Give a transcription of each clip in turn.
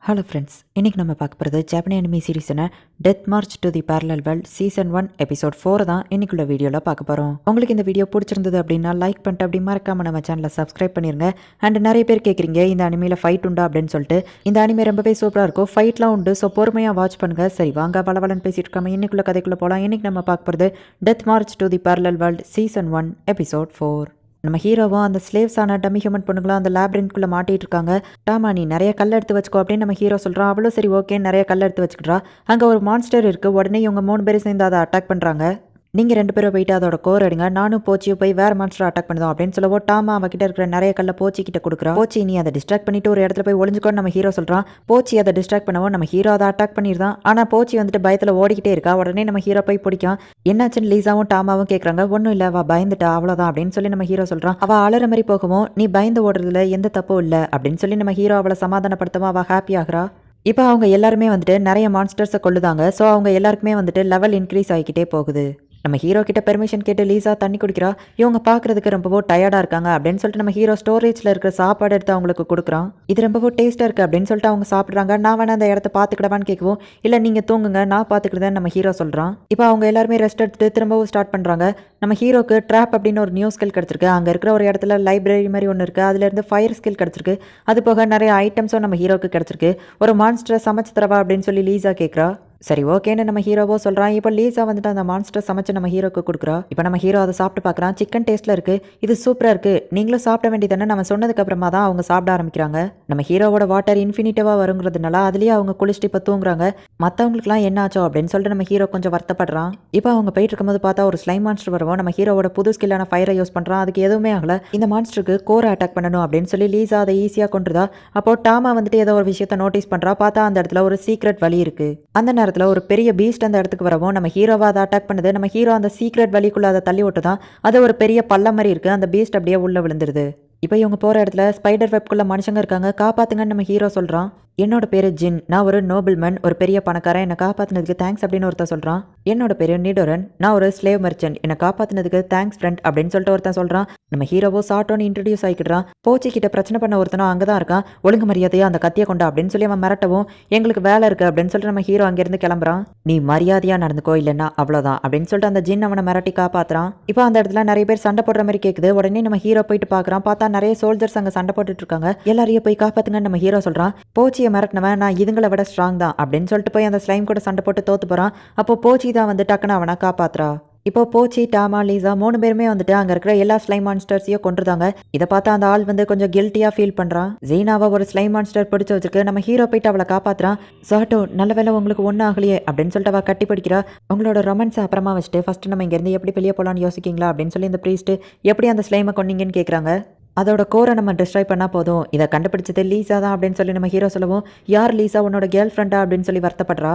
Hello friends, இன்றைக்கி நம்ம பார்க்க போகிறது ஜாப்பனி அனிமி சீரீஸான death march to the parallel world season 1 episode 4 தான் இன்னைக்குள்ள வீடியோவில் பார்க்க போகிறோம். உங்களுக்கு இந்த வீடியோ பிடிச்சிருந்தது அப்படின்னா லைக் பண்ணிட்டு அப்படி மறக்காம நம்ம சேனலை சப்ஸ்கிரைப் பண்ணிருங்க. அண்ட் நிறைய பேர் கேட்குறீங்க இந்த அனிமையில் ஃபைட் உண்டா அப்படின்னு சொல்லிட்டு. இந்த அனிமே ரொம்பவே சூப்பராக இருக்கும், ஃபைட்லாம் உண்டு. ஸோ பொறுமையாக வாட்ச் பண்ணுங்க. சரி வாங்க வளவலன்னு பேசிட்டு இருக்காம இன்னைக்குள்ள கதைக்குள்ளே போகலாம். இன்றைக்கி நம்ம பார்க்க போகிறது death march to the parallel world season 1 episode 4. நம்ம ஹீரோவும் அந்த ஸ்லேவ்ஸான டம்மி ஹியூமன் பொண்ணுங்களும் அந்த லேப்ரின்குள்ளே மாட்டிட்டு இருக்காங்க. டாமா நீ நிறைய கல் எடுத்து வச்சுக்கோ அப்படின்னு நம்ம ஹீரோ சொல்கிறான். அவ்வளோ சரி ஓகேன்னு நிறைய கல் எடுத்து வச்சுக்கிறா. அங்கே ஒரு மான்ஸ்டர் இருக்குது. உடனே இவங்க 3 பேரும் சேர்ந்து அதை அட்டாக் பண்ணுறாங்க. நீங்கள் 2 பேரும் போயிட்டு அதோட கோர் எடுங்க, நானும் போச்சியும் போய் வேறு மான்ஸ்டர் அட்டாக் பண்ணுதோம் அப்படின்னு சொல்லவோ டாமா அவகிட்ட இருக்கிற நிறைய கல்லை போச்சி கிட்ட கொடுக்குறா. போச்சி நீ அதை டிஸ்ட்ராக்ட் பண்ணிட்டு ஒரு இடத்துல போய் ஒளிஞ்சுக்கோன்னு நம்ம ஹீரோ சொல்கிறான். போச்சி அதை டிஸ்ட்ராக்ட் பண்ணவும் நம்ம ஹீரோ அதை அட்டாக் பண்ணிடுறான். ஆனால் போச்சி வந்துட்டு பயத்தில் ஓடிக்கிட்டே இருக்கா. உடனே நம்ம ஹீரோ போய் பிடிக்கும். என்னாச்சுன்னு லீசாவும் டாமாவும் கேட்குறாங்க. ஒன்றும் இல்லை அவள் பயந்துட்டா அவ்வளோதான் அப்படின்னு சொல்லி நம்ம ஹீரோ சொல்கிறான். அவள் அலற மாதிரி போகவும் நீ பயந்து ஓடுறதுல எந்த தப்பும் இல்லை அப்படின்னு சொல்லி நம்ம ஹீரோ அவளை சமாதானப்படுத்தவும் அவள் ஹாப்பி ஆகிறா. இப்போ அவங்க எல்லாருமே வந்துட்டு நிறைய மான்ஸ்டர்ஸை கொள்ளுதாங்க. ஸோ அவங்க எல்லாருக்குமே வந்துட்டு லெவல் இன்க்ரீஸ் ஆகிக்கிட்டே போகுது. நம்ம ஹீரோ கிட்ட பெர்மிஷன் கேட்டு லீசா தண்ணி குடிக்கிறா. இவங்க பார்க்கறதுக்கு ரொம்பவோ டயர்டாக இருக்காங்க அப்படின்னு சொல்லிட்டு நம்ம ஹீரோ ஸ்டோரேஜில் இருக்கிற சாப்பாடு எடுத்து அவங்களுக்கு கொடுக்குறான். இது ரொம்பவோ டேஸ்ட்டாக இருக்குது அப்படின்னு சொல்லிட்டு அவங்க சாப்பிட்றாங்க. நான் வேணா அந்த இடத்த பார்த்துக்கிடவான்னு கேட்கவும் இல்லை நீங்கள் தூங்குங்க நான் பார்த்துக்கிட்டேன்னு நம்ம ஹீரோ சொல்கிறான். இப்போ அவங்க எல்லாருமே ரெஸ்ட் எடுத்துட்டு திரும்பவும் ஸ்டார்ட் பண்ணுறாங்க. நம்ம ஹீரோக்கு ட்ராப் அப்படின்னு ஒரு நியூ ஸ்கில் கிடச்சிருக்கு. அங்கே இருக்கிற ஒரு இடத்துல லைப்ரரி மாதிரி ஒன்று இருக்குது. அதுலேருந்து ஃபயர் ஸ்கில் கிடச்சிருக்கு. அது போக நிறைய ஐட்டம்ஸும் நம்ம ஹீரோக்கு கிடச்சிருக்கு. ஒரு மான்ஸ்டரை சமைச்சு தரவா அப்படின்னு சொல்லி லீசா கேட்குறா. சரி ஓகேன்னு நம்ம ஹீரோவோ சொல்கிறான். இப்போ லீசா வந்துட்டு அந்த மான்ஸ்டர் சமைச்சு நம்ம ஹீரோக்கு கொடுக்குறா. இப்போ நம்ம ஹீரோ அதை சாப்பிட்டு பார்க்குறான். சிக்கன் டேஸ்ட்டில் இருக்குது, இது சூப்பராக இருக்குது, நீங்களும் சாப்பிட வேண்டியதானே நம்ம சொன்னதுக்கப்புறமா தான் அவங்க சாப்பிட ஆரம்பிக்கிறாங்க. நம்ம ஹீரோவோட வாட்டர் இன்ஃபினிட்டிவாக வருங்கிறதுனால அதுலேயே அவங்க குளிச்சுட்டு இப்போ தூங்குறாங்க. மற்றவங்களுக்குலாம் என்ன ஆச்சோ அப்படின்னு சொல்லிட்டு நம்ம ஹீரோ கொஞ்சம் வருத்தப்படுறான். இப்போ அவங்க போயிட்டு இருக்கும்போது பார்த்தா ஒரு ஸ்லைம் மான்ஸ்டர் வருவோம். நம்ம ஹீரோவோட புது ஸ்கில்லான ஃபயரை யூஸ் பண்ணுறான். அதுக்கு எதுவுமே ஆகலை. இந்த மான்ஸ்டருக்கு கோரை அட்டாக் பண்ணணும் அப்படின்னு சொல்லி லீசா அதை ஈஸியாக கொண்டுதா. அப்போ டாமா வந்துட்டு ஏதோ ஒரு விஷயத்தை நோட்டீஸ் பண்ணுறா. பார்த்தா அந்த இடத்துல ஒரு சீக்ரெட் வழி இருக்குது. அந்த நேரத்தில் ஒரு பெரிய பீஸ்ட் அந்த இடத்துக்கு வரவும் நம்ம ஹீரோவை அதை அட்டாக் பண்ணுது. நம்ம ஹீரோ அந்த சீக்ரெட் வழிக்குள்ள அதை தள்ளி விட்டுதான். அது ஒரு பெரிய பள்ளம் மாதிரி இருக்குது. அந்த பீஸ்ட் அப்படியே உள்ளே விழுந்துருது. இப்போ இவங்க போகிற இடத்துல ஸ்பைடர் வெப்குள்ளே மனுஷங்க இருக்காங்க, காப்பாற்றுங்கன்னு நம்ம ஹீரோ சொல்கிறான். என்னோட பேர் ஜின், நான் ஒரு நோபல்மேன், ஒரு பெரிய பணக்காரன், என்னை காப்பாற்றினதுக்கு தேங்க்ஸ் அப்படின்னு ஒருத்தன் சொல்கிறான். என்னோட பேர் நிடோரன், நான் ஒரு ஸ்லேவ் மர்ச்சன்ட், என்னை காப்பாற்றினதுக்கு தேங்க்ஸ் ஃப்ரெண்ட் அப்படின்னு சொல்லிட்டு ஒருத்தன் சொல்கிறான். நம்ம ஹீரோவோ சாட்டோன்னு இன்ட்ரடியூஸ் ஆகிக்கிடுறான். போச்சி கிட்ட பிரச்சனை பண்ண ஒருத்தனும் அங்கே தான் இருக்கான். ஒழுங்கு மரியாதையாக அந்த கத்தியை கொண்டா அப்படின்னு சொல்லி அவன் மிரட்டவும் எங்களுக்கு வேலை இருக்குது அப்படின்னு சொல்லிட்டு நம்ம ஹீரோ அங்கேருந்து கிளம்புறான். நீ மரியாதையாக நடந்துக்கோ இல்லைன்னா அவ்வளோதான் அப்படின்னு சொல்லிட்டு அந்த ஜின் அவனை மிரட்டி காப்பாற்றுறான். இப்போ அந்த இடத்துல நிறைய பேர் சண்டை போடுற மாதிரி கேட்குது. உடனே நம்ம ஹீரோ போயிட்டு பார்க்குறான். பார்த்தா நிறைய சோல்ஜர்ஸ் அங்கே சண்டை போட்டுட்டு இருக்காங்க. எல்லாரையும் போய் காப்பாற்றுங்கன்னு நம்ம ஹீரோ சொல்கிறான். போச்சியை மிரட்டினவன் நான் இதுங்களை விட ஸ்ட்ராங் தான் அப்படின்னு சொல்லிட்டு போய் அந்த ஸ்லைம் கூட சண்டை போட்டு தோத்து போகிறான். அப்போ போச்சி தான் வந்து டக்குன்னு அவனை காப்பாற்றுறா. இப்போ போச்சி, டாமா, லீசா 3 பேருமே வந்துட்டு அங்கே இருக்கிற எல்லா ஸ்லைம் மான்ஸ்டர்ஸையும் கொண்டுருந்தாங்க. இதை பார்த்தா அந்த ஆள் வந்து கொஞ்சம் கில்ட்டியாக ஃபீல் பண்ணுறான். ஜீனாவை ஒரு ஸ்லைம் மான்ஸ்டர் பிடிச்சி வச்சிருக்கு. நம்ம ஹீரோ போயிட்டு அவளை காப்பாற்றுறான். சாட்டோ நல்ல வேலை உங்களுக்கு ஒன்றும் ஆகலையே அப்படின்னு சொல்லிட்டு அவள் கட்டி பிடிக்கிறா. உங்களோட ரொமான்ஸை அப்புறமா வச்சுட்டு ஃபஸ்ட்டு நம்ம இங்கேருந்து எப்படி வெளியே போகலான்னு யோசிக்கிங்களா அப்படின்னு சொல்லி இந்த ப்ரீஸ்ட்டு எப்படி அந்த ஸ்லைமை கொண்டீங்கன்னு கேட்குறாங்க. அதோட கோரை நம்ம டிஸ்ட்ராய் பண்ணால் போதும், இதை கண்டுபிடிச்சது லீசா தான் அப்படின்னு சொல்லி நம்ம ஹீரோ சொல்லவும் யார் லீசா உன்னோட கேர்ள் ஃப்ரெண்டா அப்படின்னு சொல்லி வருத்தப்படுறா.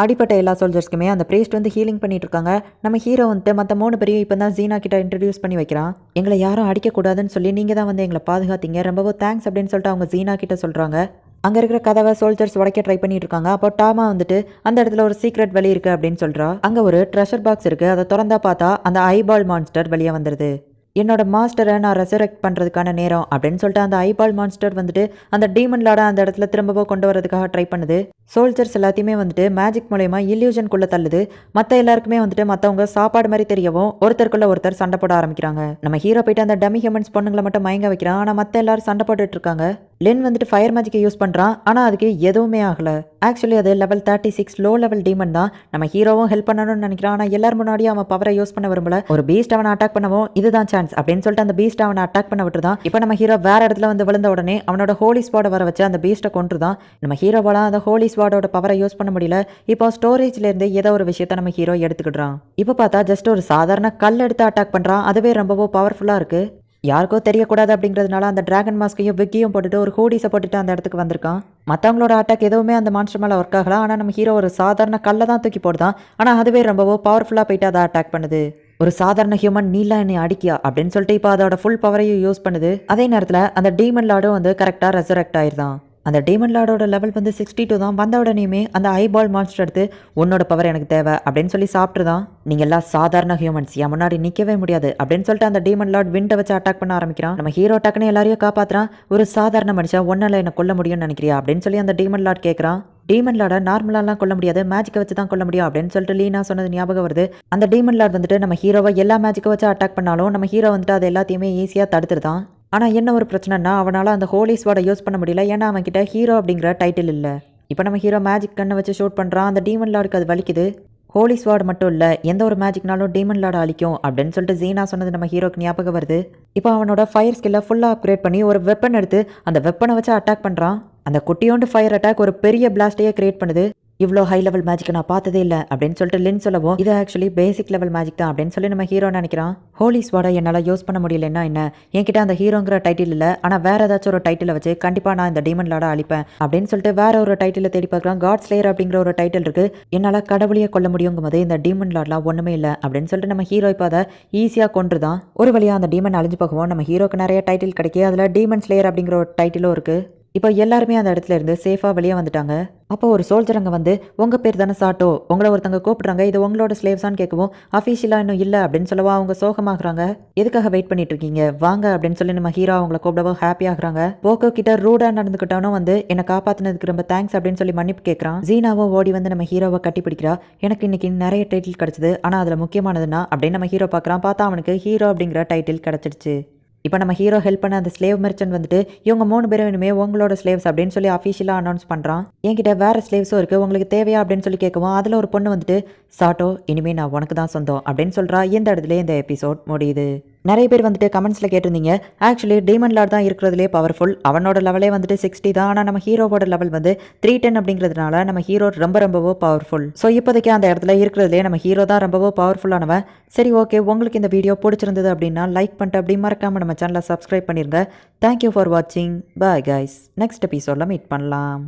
அடிப்பட்ட எல்லா சோல்ஜர்ஸ்க்குமே அந்த பிரீஸ்ட் வந்து ஹீலிங் பண்ணிட்டு இருக்காங்க. நம்ம ஹீரோ வந்துட்டு மற்ற 3 பேரையும் இப்போ தான் ஜீனா கிட்ட இன்ட்ரடியூஸ் பண்ணி வைக்கிறான். எங்களை யாரும் அடிக்கக்கூடாதுன்னு சொல்லி நீங்கள் தான் வந்து எங்களை பாதுகாத்தீங்க, ரொம்பவும் தேங்க்ஸ் அப்படின்னு சொல்லிட்டு அவங்க ஜீனா கிட்ட சொல்கிறாங்க. அங்கே இருக்கிற கதவை சோல்ஜர்ஸ் உடைக்க ட்ரை பண்ணிட்டு இருக்காங்க. அப்போ டாமா வந்துட்டு அந்த இடத்துல ஒரு சீக்ரெட் வழி இருக்குது அப்படின்னு சொல்கிறா. அங்கே ஒரு ட்ரெஷர் பாக்ஸ் இருக்குது. அதை திறந்தா பார்த்தா அந்த ஐபால் மான்ஸ்டர் வெளியே வந்துடுது. என்னோட மாஸ்டரை நான் ரெசரெக்ட் பண்ணுறதுக்கான நேரம் அப்படின்னு சொல்லிட்டு அந்த ஐபால் மான்ஸ்டர் வந்துட்டு அந்த டீமன் லார்டை அந்த இடத்துல திரும்பவும் கொண்டு வரதுக்காக ட்ரை பண்ணுது. சோல்ஜர்ஸ் எல்லாத்தையுமே வந்துட்டு மேஜிக் மூலயமா இல்யூஷனுக்குள்ளே தள்ளுது. மற்ற எல்லாருக்குமே வந்துட்டு மற்றவங்க சாப்பாடு மாதிரி தெரியவும் ஒருத்தருக்குள்ள ஒருத்தர் சண்டை போட ஆரம்பிக்கிறாங்க. நம்ம ஹீரோ போயிட்டு அந்த டம்மி ஹியூமன்ஸ் பொண்ணுங்களை மட்டும் மயங்க வைக்கிறான். ஆனால் மற்ற எல்லாரும் சண்டை போட்டுட்டு இருக்காங்க. லென் வந்துட்டு ஃபயர் மேஜிக்கை யூஸ் பண்ணுறான். ஆனால் அதுக்கு எதுவுமே ஆகலை. ஆக்சுவலி அது லெவல் 36 லோ லெவல் டீமன் தான். நம்ம ஹீரோவும் ஹெல்ப் பண்ணணும்னு நினைக்கிறான். ஆனால் எல்லாரும் முன்னாடியும் அவன் பவரை யூஸ் பண்ண விரும்பல. ஒரு பீஸ்ட் அவனை அட்டாக் பண்ணவும் இதுதான் சான்ஸ் அப்படின்னு சொல்லிட்டு அந்த பீஸ்ட் அவனை அட்டாக் பண்ண விட்டுருதான். இப்போ நம்ம ஹீரோ வேற இடத்துல வந்து விழுந்த உடனே அவனோட ஹோலி ஸ்வாடை வர வச்சு அந்த பீஸ்ட்டை கொண்டுதான். நம்ம ஹீரோவால அந்த ஹோலி ஸ்வாடோட பவரை யூஸ் பண்ண முடியல. இப்போ ஸ்டோரேஜ்ல இருந்து ஏதோ ஒரு விஷயத்தை நம்ம ஹீரோ எடுத்துக்கிடுறான். இப்போ பார்த்தா ஜஸ்ட் ஒரு சாதாரண கல் எடுத்து அட்டாக் பண்றான். அதுவே ரொம்பவோ பவர்ஃபுல்லா இருக்கு. யாருக்கோ தெரியக்கூடாது அப்படிங்கிறதுனால அந்த டிராகன் மாஸ்கையும் விக்கியும் போட்டுட்டு ஒரு ஹூடிஸை போட்டுட்டு அந்த இடத்துக்கு வந்திருக்கான். மற்றவங்களோட அட்டாக் எதுவுமே அந்த மான்ஸ்டர் மேலே ஒர்க் ஆகலாம். ஆனால் நம்ம ஹீரோ ஒரு சாதாரண கல்லை தான் தூக்கி போடுதான். ஆனால் அதுவே ரொம்பவோ பவர்ஃபுல்லாக போயிட்டு அதை அட்டாக் பண்ணுது. ஒரு சாதாரண ஹியூமன் நீலா என்னை அடிக்கியா அப்படின்னு சொல்லிட்டு இப்போ அதோட ஃபுல் பவரையும் யூஸ் பண்ணுது. அதே நேரத்தில் அந்த டீமன் லார்டும் வந்து கரெக்டாக ரெசரெக்ட் ஆயிருதான். அந்த டீமன் லார்டோட லெவல் வந்து 62 தான். வந்த உடனேயுமே அந்த ஐபால் மான்ஸ்டர் எடுத்து உன்னோட பவர் எனக்கு தேவை அப்படின்னு சொல்லி சாப்பிட்டுதான், நீங்க எல்லாம் சாதாரண ஹியூமன்ஸ், என் முன்னாடி நிக்கவே முடியாது அப்படின்னு சொல்லிட்டு அந்த டீமன் லார்ட் விண்டை வச்சு அட்டாக் பண்ண ஆரம்பிக்கிறான். நம்ம ஹீரோ டக்குன்னு எல்லாரையும் காப்பாத்துறான். ஒரு சாதாரண மனுஷன் ஒன்னால என்ன கொல்ல முடியும்னு நினைக்கிறியா அப்படின்னு சொல்லி அந்த டீமன் லார்ட் கேட்கறான். டீமன் லார்டை நார்மலாலாம் கொல்ல முடியாது, மேஜிக்கை வச்சு தான் கொல்ல முடியும் அப்படின்னு சொல்லிட்டு லீனா சொன்னது ஞாபகம் வருது. அந்த டீமன் லார்ட் வந்துட்டு நம்ம ஹீரோவை எல்லா மேஜிக்கை வச்சு அட்டாக் பண்ணாலும் நம்ம ஹீரோ வந்துட்டு அது எல்லாத்தையுமே ஈஸியாக தடுத்துருதான். ஆனால் என்ன ஒரு பிரச்சனைனா அவனால் அந்த ஹோலி ஸ்வாடை யூஸ் பண்ண முடியல. ஏன்னா அவன்கிட்ட ஹீரோ அப்படிங்கிற டைட்டில் இல்லை. இப்போ நம்ம ஹீரோ மேஜிக் கண்ணை வச்சு ஷூட் பண்ணுறான். அந்த டீமன் லார்டுக்கு அது வலிக்குது. ஹோலி ஸ்வாட் மட்டும் இல்லை, எந்த ஒரு மேஜிக்னாலும் டீமன் லார்டை அழிக்கும் அப்படின்னு சொல்லிட்டு ஜீனா சொன்னது நம்ம ஹீரோக்கு ஞாபகம் வருது. இப்போ அவனோட ஃபயர் ஸ்கில்லை ஃபுல்லாக அப்கிரேட் பண்ணி ஒரு வெப்பன் எடுத்து அந்த வெப்பனை வச்சு அட்டாக் பண்ணுறான். அந்த குட்டியோண்டு ஃபயர் அட்டாக் ஒரு பெரிய பிளாஸ்டையே கிரியேட் பண்ணுது. இவ்வளோ ஹை லெவல் மேஜிக்கை நான் பார்த்ததே இல்லை அப்படின்னு சொல்லிட்டு லின் சொல்லவும், இது ஆக்சுவலி பேசிக் லெவல் மேஜிக் தான் அப்படின்னு சொல்லி நம்ம ஹீரோ நினைக்கிறான். ஹோலி ஸ்வாடை என்னால் யூஸ் பண்ண முடியலன்னா என்ன, என்கிட்ட அந்த ஹீரோங்கிற டைட்டில் இல்லை, ஆனால் வேற ஏதாச்சும் ஒரு டைட்டிலை வச்சு கண்டிப்பாக நான் இந்த டீமன் லார்டை அழிப்பேன் அப்படின்னு சொல்லிட்டு வேற ஒரு டைட்டில் தேடி பார்க்குறான். காட் ஸ்லேயர் அப்படிங்கிற ஒரு டைட்டில் இருக்கு. என்னால் கடவுளையே கொல்ல முடியுங்கும் போது இந்த டீமன் லார்ட்லாம் ஒன்றுமே இல்லை அப்படின்னு சொல்லிட்டு நம்ம ஹீரோ இப்போ அதை ஈஸியாக கொண்டுதான். ஒரு வழியாக அந்த டீமன் அழிஞ்சு போகவும் நம்ம ஹீரோக்கு நிறைய டைட்டில் கிடைக்கி, அதில் டீமன் ஸ்லேயர் அப்படிங்கிற ஒரு டைட்டிலும் இருக்கு. இப்போ எல்லாருமே அந்த இடத்துல இருந்து சேஃபாக வெளியே வந்துட்டாங்க. அப்போ ஒரு சோல்ஜர் அங்கே வந்து, உங்கள் பேர் தானே சாட்டோ, உங்களை ஒருத்தங்க கூப்பிட்றாங்க, இது உங்களோட ஸ்லேவ்ஸான்னு கேட்கவும், அஃபீஷியலாக இன்னும் இல்லை அப்படின்னு சொல்லவா அவங்க சோகமாகறாங்க. எதுக்காக வெயிட் பண்ணிட்டு இருக்கீங்க, வாங்க அப்படின்னு சொல்லி நம்ம ஹீரோ அவங்கள கூப்பிடவும் ஹாப்பி ஆகுறாங்க. போக்கோ கிட்ட ரூடாக நடந்துக்கிட்டாலும் வந்து என்னை காப்பாற்றினதுக்கு ரொம்ப தேங்க்ஸ் அப்படின்னு சொல்லி மன்னிப்பு கேட்குறான். ஜீனாவும் ஓடி வந்து நம்ம ஹீரோவை கட்டி பிடிக்கிறா. எனக்கு இன்னைக்கு நிறைய டைட்டில் கிடச்சிது, ஆனால் அதில் முக்கியமானதுன்னா அப்படின்னு நம்ம ஹீரோ பார்க்குறான். பார்த்தா அவனுக்கு ஹீரோ அப்படிங்கிற டைட்டில் கிடச்சிடுச்சு. இப்போ நம்ம ஹீரோ ஹெல்ப் பண்ண அந்த ஸ்லேவ் மெர்ச்சன்ட் வந்துட்டு, இவங்க 3 பேரும் இனிமே உங்களோட ஸ்லேவ்ஸ் அப்படின்னு சொல்லி அஃபீஷியலாக அனௌன்ஸ் பண்ணுறான். என்கிட்ட வேறு ஸ்லேவ்ஸும் இருக்குது, உங்களுக்கு தேவையா அப்படின்னு சொல்லி கேட்கவும், அதில் ஒரு பொண்ணு வந்துட்டு, சாட்டோ இனிமேல் நான் உனக்கு தான் சொந்தம் அப்படின்னு சொல்கிறா. இந்த இடத்துல இந்த எபிசோட் முடியுது. நிறைய பேர் வந்துட்டு கமெண்ட்ஸில் கேட்டிருந்தீங்க, ஆக்சுவலி டீமன் லார்ட் தான் இருக்கிறதுலே பவர்ஃபுல், அவனோட லெவலே வந்துட்டு 60 தான், ஆனால் நம்ம ஹீரோவோட லெவல் வந்து 310 அப்படிங்கிறதுனால நம்ம ஹீரோ ரொம்பவோ பவர்ஃபுல். ஸோ இப்போதைக்கு அந்த இடத்துல இருக்கிறதுலே நம்ம ஹீரோ தான் ரொம்பவோ பவர்ஃபுல்லானவன். சரி, ஓகே, உங்களுக்கு இந்த வீடியோ பிடிச்சிருந்தது அப்படின்னா லைக் பண்ணிட்டு அப்படி மறக்காமல் நம்ம சேனலை சப்ஸ்கிரைப் பண்ணிருங்க. தேங்க்யூ ஃபார் வாட்சிங். பாய் கைஸ், நெக்ஸ்ட் எபிசோடில் மீட் பண்ணலாம்.